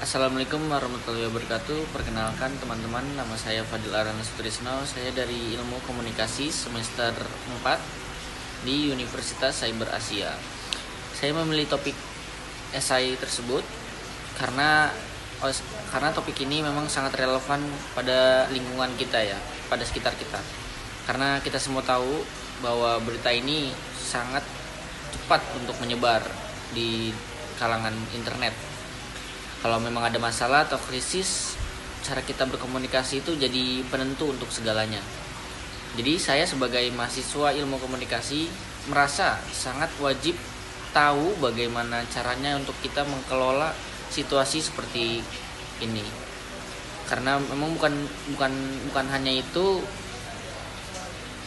Assalamualaikum warahmatullahi wabarakatuh. Perkenalkan teman-teman, nama saya Fadil Arana Sutrisno. Saya dari Ilmu Komunikasi semester 4 di Universitas Cyber Asia. Saya memilih topik esai tersebut karena topik ini memang sangat relevan pada lingkungan kita ya, pada sekitar kita. Karena kita semua tahu bahwa berita ini sangat cepat untuk menyebar di kalangan internet. Kalau memang ada masalah atau krisis, cara kita berkomunikasi itu jadi penentu untuk segalanya. Jadi saya sebagai mahasiswa ilmu komunikasi merasa sangat wajib tahu bagaimana caranya untuk kita mengelola situasi seperti ini. Karena memang bukan hanya itu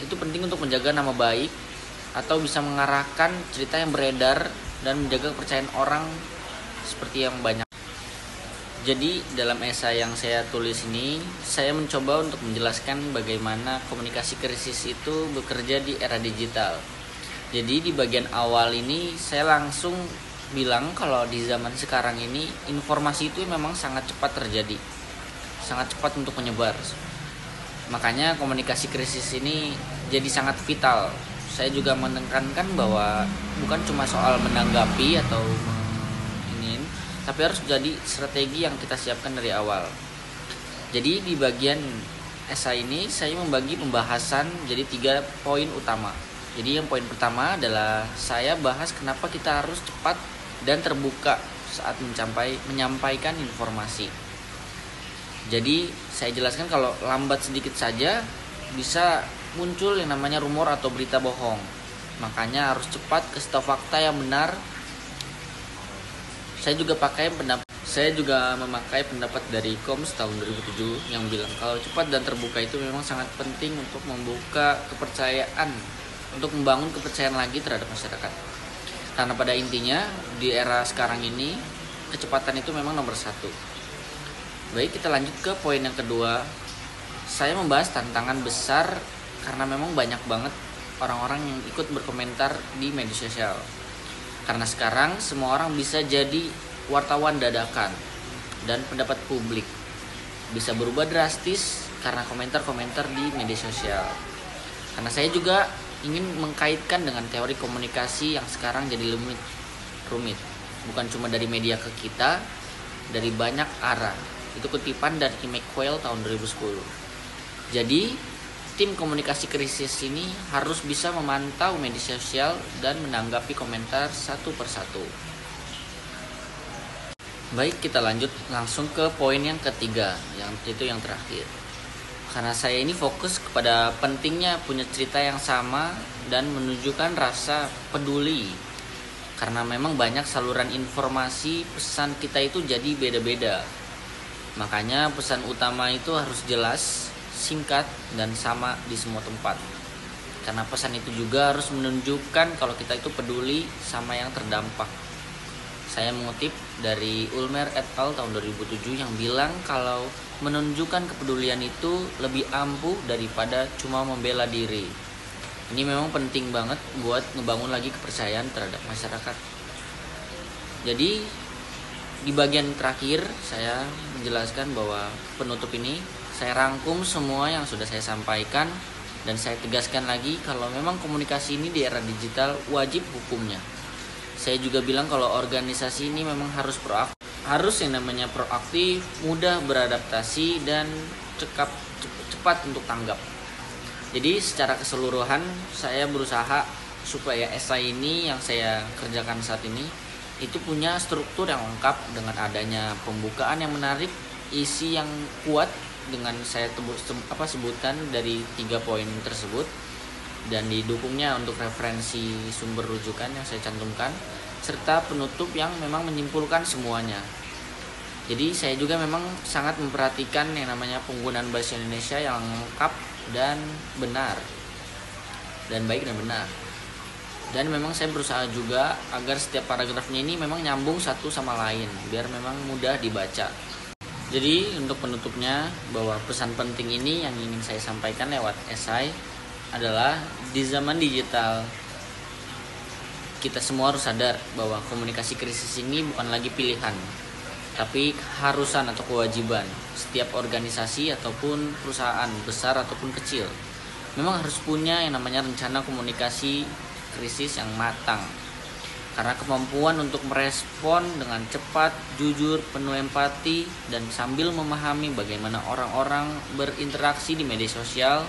penting untuk menjaga nama baik atau bisa mengarahkan cerita yang beredar dan menjaga kepercayaan orang seperti yang banyak. Jadi dalam esai yang saya tulis ini, saya mencoba untuk menjelaskan bagaimana komunikasi krisis itu bekerja di era digital. Jadi di bagian awal ini saya langsung bilang kalau di zaman sekarang ini informasi itu memang sangat cepat terjadi, sangat cepat untuk menyebar. Makanya komunikasi krisis ini jadi sangat vital. Saya juga menekankan bahwa bukan cuma soal menanggapi atau tapi harus jadi strategi yang kita siapkan dari awal. Jadi di bagian esai ini saya membagi pembahasan jadi 3 poin utama. Jadi yang poin pertama adalah saya bahas kenapa kita harus cepat dan terbuka saat menyampaikan informasi. Jadi saya jelaskan kalau lambat sedikit saja bisa muncul yang namanya rumor atau berita bohong. Makanya harus cepat kasih tahu fakta yang benar. Saya juga memakai pendapat dari Koms tahun 2007 yang bilang kalau cepat dan terbuka itu memang sangat penting untuk membuka kepercayaan, untuk membangun kepercayaan lagi terhadap masyarakat. Karena pada intinya di era sekarang ini kecepatan itu memang nomor 1. Baik, kita lanjut ke poin yang kedua. Saya membahas tantangan besar karena memang banyak banget orang-orang yang ikut berkomentar di media sosial. Karena sekarang semua orang bisa jadi wartawan dadakan dan pendapat publik bisa berubah drastis karena komentar-komentar di media sosial. Karena saya juga ingin mengkaitkan dengan teori komunikasi yang sekarang jadi rumit. Bukan cuma dari media ke kita, dari banyak arah. Itu kutipan dari McQuail tahun 2010. Jadi tim komunikasi krisis ini harus bisa memantau media sosial dan menanggapi komentar satu persatu. Baik, kita lanjut langsung ke poin yang ketiga, yang terakhir. Karena saya ini fokus kepada pentingnya punya cerita yang sama dan menunjukkan rasa peduli. Karena memang banyak saluran informasi, pesan kita itu jadi beda-beda. Makanya pesan utama itu harus jelas, singkat dan sama di semua tempat. Karena pesan itu juga harus menunjukkan kalau kita itu peduli sama yang terdampak. Saya mengutip dari Ulmer et al. Tahun 2007 yang bilang kalau menunjukkan kepedulian itu lebih ampuh daripada cuma membela diri. Ini memang penting banget buat ngebangun lagi kepercayaan terhadap masyarakat. Jadi di bagian terakhir saya menjelaskan bahwa penutup ini saya rangkum semua yang sudah saya sampaikan dan saya tegaskan lagi kalau memang komunikasi ini di era digital wajib hukumnya. Saya juga bilang kalau organisasi ini memang harus yang namanya proaktif, mudah beradaptasi dan cepat untuk tanggap. Jadi secara keseluruhan saya berusaha supaya esai ini yang saya kerjakan saat ini itu punya struktur yang lengkap dengan adanya pembukaan yang menarik, isi yang kuat dengan saya sebutkan dari 3 poin tersebut dan didukungnya untuk referensi sumber rujukan yang saya cantumkan serta penutup yang memang menyimpulkan semuanya. Jadi saya juga memang sangat memperhatikan yang namanya penggunaan bahasa Indonesia yang lengkap dan benar dan baik dan benar. Dan memang saya berusaha juga agar setiap paragrafnya ini memang nyambung satu sama lain biar memang mudah dibaca. Jadi untuk penutupnya bahwa pesan penting ini yang ingin saya sampaikan lewat esai adalah di zaman digital kita semua harus sadar bahwa komunikasi krisis ini bukan lagi pilihan, tapi keharusan atau kewajiban setiap organisasi ataupun perusahaan besar ataupun kecil memang harus punya yang namanya rencana komunikasi krisis yang matang. Karena kemampuan untuk merespon dengan cepat, jujur, penuh empati, dan sambil memahami bagaimana orang-orang berinteraksi di media sosial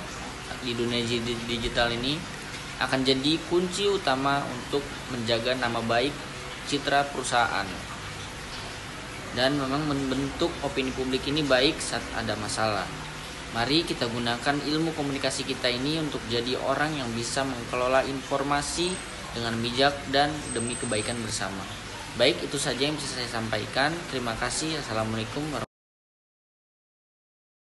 di dunia digital ini akan jadi kunci utama untuk menjaga nama baik citra perusahaan. Dan memang membentuk opini publik ini baik saat ada masalah. Mari kita gunakan ilmu komunikasi kita ini untuk jadi orang yang bisa mengelola informasi dengan bijak dan demi kebaikan bersama. Baik, itu saja yang bisa saya sampaikan. Terima kasih. Assalamualaikum warahmatullahi wabarakatuh.